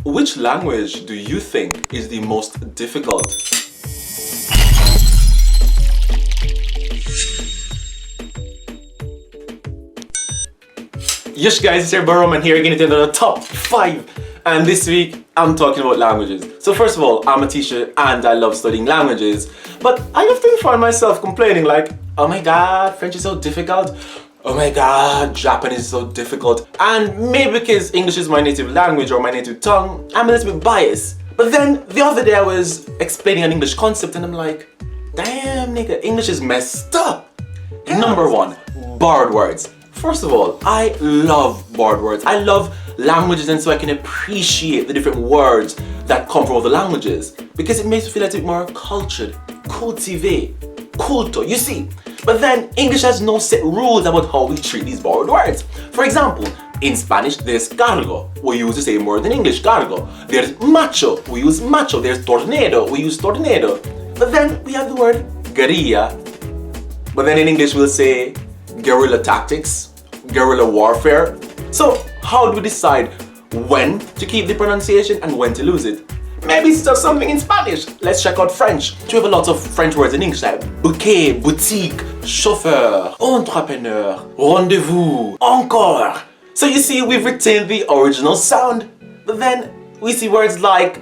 Which language do you think is the most difficult? Yes guys, it's your Roman here getting into the top 5, and this week I'm talking about languages. So first of all, I'm a teacher and I love studying languages, but I often find myself complaining like, oh my god, French is so difficult, oh my god, Japanese is so difficult, and maybe because English is my native language or my native tongue, I'm a little bit biased. But then the other day I was explaining an English concept and I'm like, damn nigga, English is messed up. Number 1, borrowed words. First of all, I love borrowed words. I love languages, and so I can appreciate the different words that come from other languages because it makes me feel a little bit more cultured, cultivé, culto, you see. But then English has no set rules about how we treat these borrowed words. For example, in Spanish there's cargo, we use the same word in English, cargo. There's macho, we use macho. There's tornado, we use tornado. But then we have the word guerrilla. But then in English we'll say guerrilla tactics, guerrilla warfare. So how do we decide when to keep the pronunciation and when to lose it? Maybe it's just something in Spanish. Let's check out French. We have a lot of French words in English like bouquet, boutique, chauffeur, entrepreneur, rendezvous, encore. So you see, we've retained the original sound, but then we see words like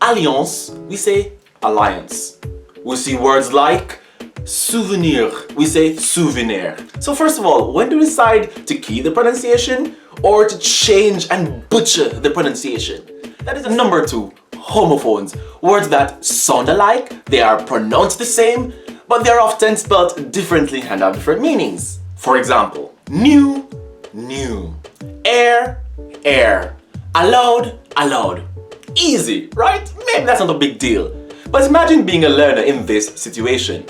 alliance, we say alliance. We see words like souvenir, we say souvenir. So first of all, when do we decide to keep the pronunciation or to change and butcher the pronunciation? That is number 2, homophones. Words that sound alike, they are pronounced the same, but they are often spelled differently and have different meanings. For example, new, new, air, air, allowed, allowed. Easy, right? Maybe that's not a big deal. But imagine being a learner in this situation.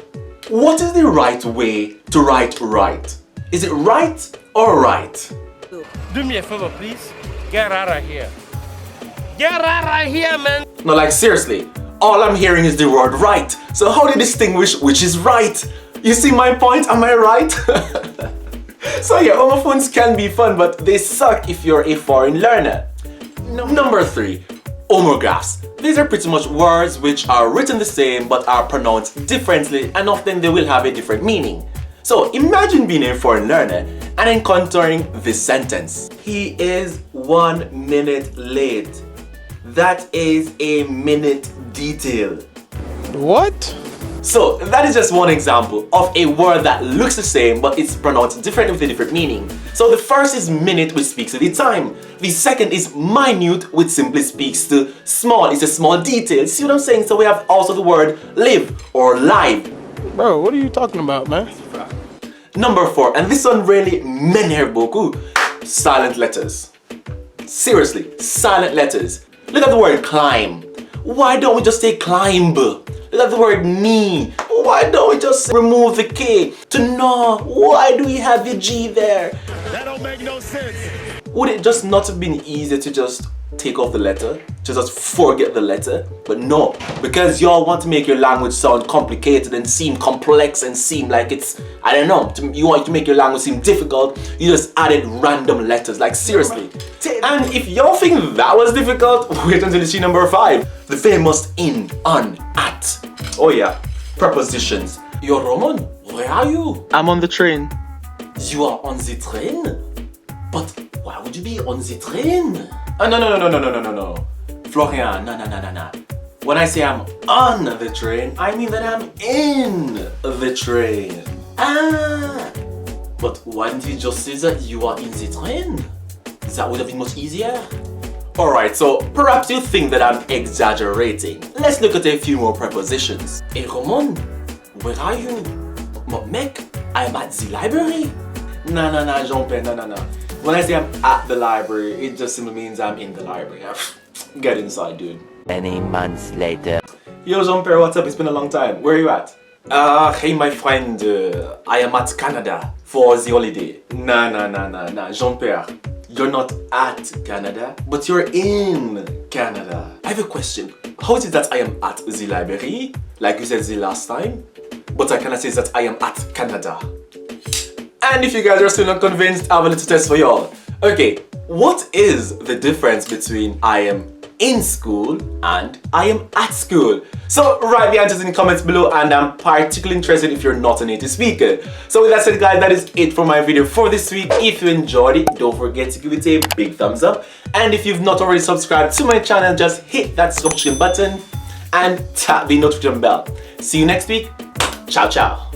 What is the right way to write right? Is it right or right? Do me a favor, please. Get out of here. Get out of here, man. No, like seriously, all I'm hearing is the word right. So how do you distinguish which is right? You see my point? Am I right? So yeah, homophones can be fun, but they suck if you're a foreign learner. Number 3, homographs. These are pretty much words which are written the same but are pronounced differently, and often they will have a different meaning. So imagine being a foreign learner and encountering this sentence. He is 1 minute late. That is a minute detail. What? So that is just one example of a word that looks the same but it's pronounced differently with a different meaning. So the first is minute, which speaks to the time. The second is minute, which simply speaks to small. It's a small detail. See what I'm saying? So we have also the word live or live. Bro, what are you talking about, man? Number 4, and this one really m'énerve beaucoup. Silent letters. Seriously, silent letters. Look at the word climb. Why don't we just say climb? Look at the word knee. Why don't we just remove the K? To know, why do we have the G there? That don't make no sense. Would it just not have been easier to just take off the letter? To just forget the letter? But no, because y'all want to make your language sound complicated and seem complex and seem like it's, I don't know, you want to make your language seem difficult, you just added random letters, like seriously. And if y'all think that was difficult, wait until you see number 5. The famous in, on, at. Oh yeah, prepositions. Yo Roman, where are you? I'm on the train. You are on the train? But why would you be on the train? No. Florian, no. When I say I'm on the train, I mean that I'm in the train. Ah! But why didn't you just say that you are in the train? That would have been much easier. Alright, so perhaps you think that I'm exaggerating. Let's look at a few more prepositions. Hey Roman, where are you? Mec, I'm at the library. No, Jean-Pierre, no. When I say I'm at the library, it just simply means I'm in the library. Get inside, dude. Many months later. Yo, Jean-Pierre, what's up? It's been a long time. Where are you at? Hey, my friend, I am at Canada for the holiday. Nah, Jean-Pierre. You're not at Canada, but you're in Canada. I have a question. How is it that I am at the library, like you said the last time, but I cannot say that I am at Canada? And if you guys are still not convinced, I have a little test for y'all. Okay, what is the difference between I am in school and I am at school. So write the answers in the comments below, and I'm particularly interested if you're not a native speaker. So with that said guys, that is it for my video for this week. If you enjoyed it, don't forget to give it a big thumbs up. And if you've not already subscribed to my channel, just hit that subscription button and tap the notification bell. See you next week. Ciao, ciao.